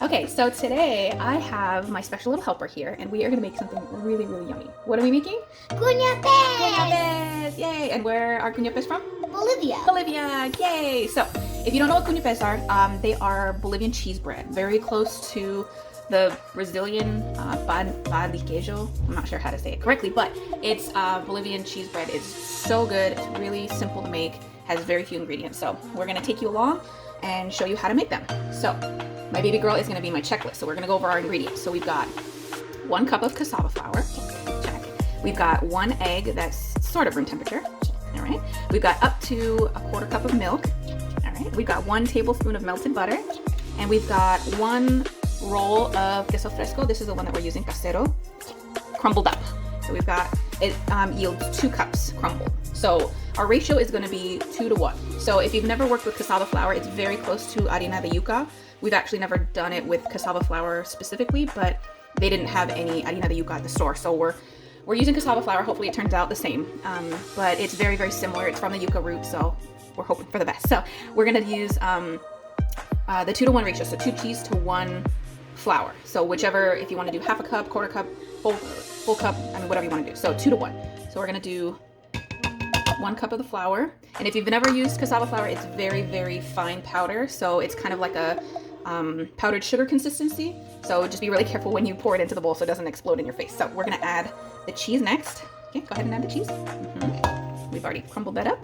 Okay, so today I have my special little helper here, and we are going to make something really, really yummy. What are we making? Cuñapes! Cuñapes! Yay! And where are cuñapes from? Bolivia. Bolivia! Yay! So, if you don't know what cuñapes are, they are Bolivian cheese bread, very close to the Brazilian pan de queijo. I'm not sure how to say it correctly, but it's Bolivian cheese bread. It's so good. It's really simple to make, has very few ingredients. So, we're going to take you along and show you how to make them. So, my baby girl is going to be my checklist. So we're going to go over our ingredients. So we've got 1 cup of cassava flour. Check. We've got 1 egg that's sort of room temperature. All right. We've got up to a 1/4 cup of milk. All right. We've got 1 tablespoon of melted butter. And we've got 1 roll of queso fresco. This is the one that we're using, casero, crumbled up. So we've got, it yields 2 cups crumbled. So our ratio is going to be 2 to 1. So if you've never worked with cassava flour, it's very close to harina de yuca. We've actually never done it with cassava flour specifically, but they didn't have any harina de yuca at the store. So we're using cassava flour. Hopefully it turns out the same. But it's very, very similar. It's from the yuca root, so we're hoping for the best. So we're going to use the 2 to 1 ratio. So 2 cheese to 1 flour. So whichever, if you want to do 1/2 cup, 1/4 cup, full cup, I mean, whatever you want to do. So 2 to 1. So we're going to do 1 cup of the flour. And if you've never used cassava flour, it's very, very fine powder. So it's kind of like a powdered sugar consistency. So just be really careful when you pour it into the bowl so it doesn't explode in your face. So we're going to add the cheese next. Okay, go ahead and add the cheese. We've already crumbled that up.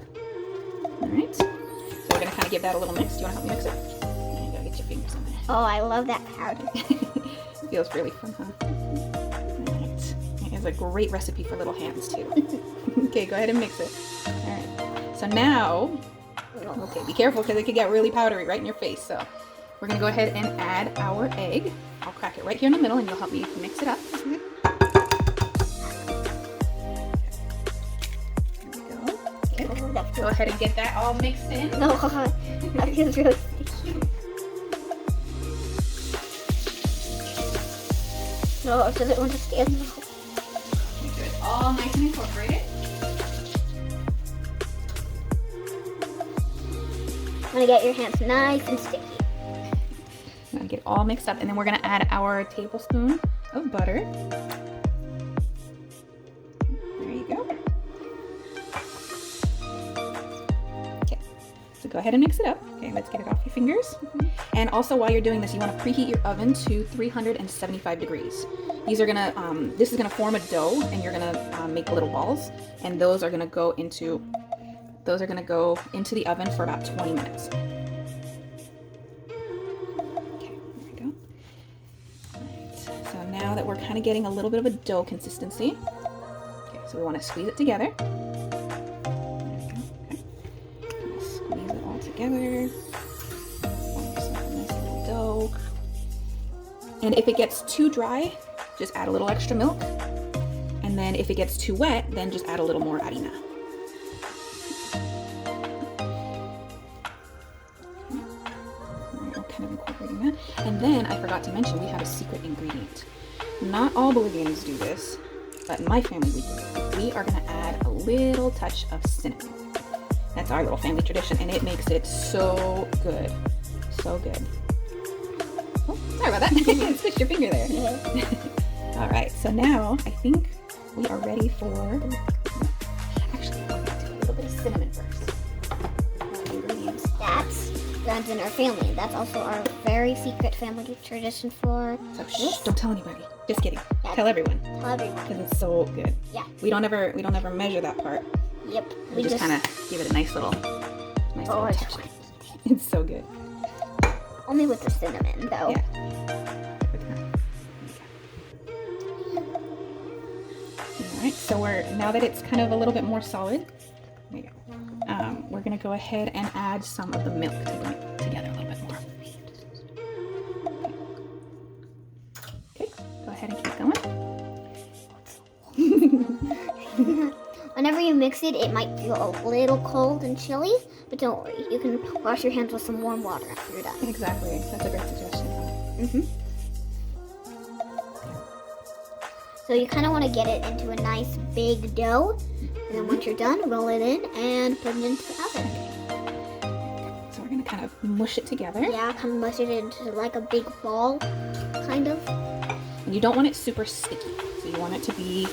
All right. So we're going to kind of give that a little mix. Do you want to help me mix it? You gotta get your fingers in there. Oh, I love that powder. Feels really fun, huh? All right. It has a great recipe for little hands too. Okay, go ahead and mix it. All right. So now, okay, be careful because it could get really powdery right in your face. So we're gonna go ahead and add our egg. I'll crack it right here in the middle and you'll help me mix it up. There we go. Okay. Go ahead and get that all mixed in. No, that feels really sticky. No, it doesn't want to stand now. Make sure it's all nice and incorporated. I'm gonna get your hands nice and sticky. I'm gonna get it all mixed up, and then we're gonna add our tablespoon of butter. There you go. Okay, so go ahead and mix it up. Okay, let's get it off your fingers. And also, while you're doing this, you want to preheat your oven to 375 degrees. These are gonna, this is gonna form a dough, and you're gonna make little balls, and those are gonna go into the oven for about 20 minutes. So now that we're kind of getting a little bit of a dough consistency, okay, so we want to squeeze it together. There we go. Okay. Squeeze it all together. Form yourself a nice little dough. And if it gets too dry, just add a little extra milk. And then if it gets too wet, then just add a little more harina. Kind of incorporating that. And then I forgot to mention we have a secret ingredient. Not all Bolivians do this, but in my family we do. We are going to add a little touch of cinnamon. That's our little family tradition, and it makes it so good. So good. Oh, sorry about that. Squished your finger there. All right, so now I think we are ready for... Actually, I'm going to do a little bit of cinnamon first. Ingredients. That's in our family. That's also our very secret family tradition for. So shh, don't tell anybody. Just kidding. Yeah. Tell everyone. Tell everyone. Because it's so good. Yeah. We don't ever measure that part. Yep. We just kind of give it a nice little touch. It's so good. Only with the cinnamon, though. Yeah. All right. So now that it's kind of a little bit more solid, there you go. We're gonna go ahead and add some of the milk to bring it together a little bit more. Okay. Go ahead and keep going. Whenever you mix it, it might feel a little cold and chilly, but don't worry. You can wash your hands with some warm water after you're done. Exactly. That's a great suggestion. So you kind of want to get it into a nice big dough, and then once you're done, roll it in and put it into the oven. So we're gonna kind of mush it together. Yeah, kind of mush it into like a big ball, kind of. And you don't want it super sticky, so you want it to be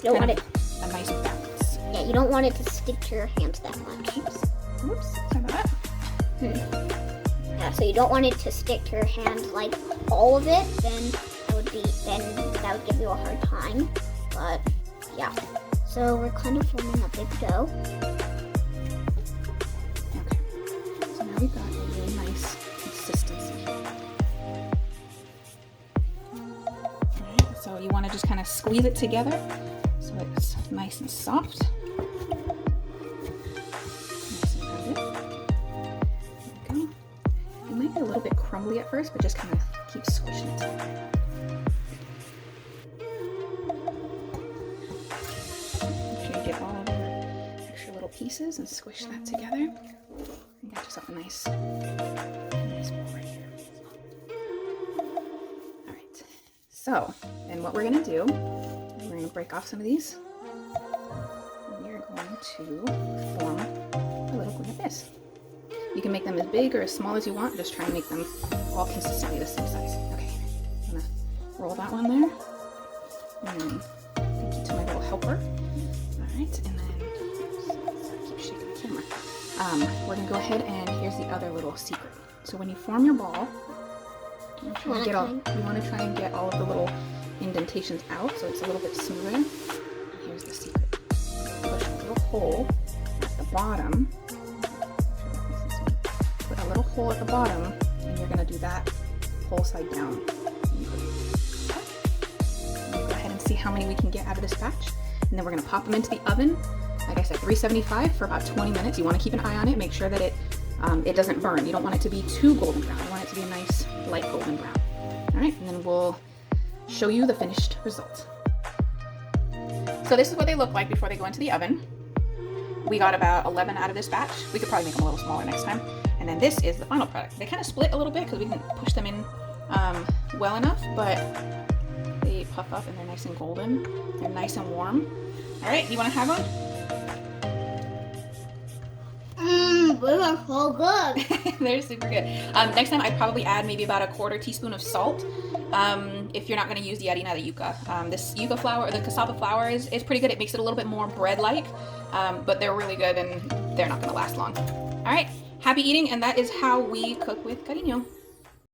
You don't want it. a nice balance. Yeah, you don't want it to stick to your hands that much. Oops, sorry about that. Yeah, so you don't want it to stick to your hand like all of it. Then that would give you a hard time. But yeah, so we're kind of forming a big dough. Okay, so now we've got a really nice consistency. Alright, so you want to just kind of squeeze it together so it's nice and soft. Nice and good. There we go. It might be a little bit crumbly at first, but just kind of keep squishing it together. Get all of your extra little pieces and squish that together. You got yourself a nice ball right here. All right. So, then what we're gonna do, we're gonna break off some of these. And we're going to form a little Cuñapes. You can make them as big or as small as you want. Just try and make them all consistently the same size. Okay. I'm gonna roll that one there. And then thank you to my little helper. And then, sorry, keep shaking the camera. We're gonna go ahead and here's the other little secret. So when you form your ball, you want to try and get all of the little indentations out so it's a little bit smoother. And here's the secret. Push a little hole at the bottom. Put a little hole at the bottom, and you're gonna do that whole side down. Go ahead and see how many we can get out of this batch. And then we're gonna pop them into the oven. Like I said, 375 for about 20 minutes. You wanna keep an eye on it, make sure that it doesn't burn. You don't want it to be too golden brown. You want it to be a nice light golden brown. All right, and then we'll show you the finished result. So this is what they look like before they go into the oven. We got about 11 out of this batch. We could probably make them a little smaller next time. And then this is the final product. They kind of split a little bit because we didn't push them in well enough, but they puff up and they're nice and golden. They're nice and warm. All right, you want to have one? These are so good. They're super good. Next time I'd probably add maybe about a 1/4 teaspoon of salt. If you're not going to use the harina, the yuca. This yuca flour, or the cassava flour is pretty good. It makes it a little bit more bread-like, but they're really good and they're not going to last long. All right, happy eating, and that is how we cook with cariño.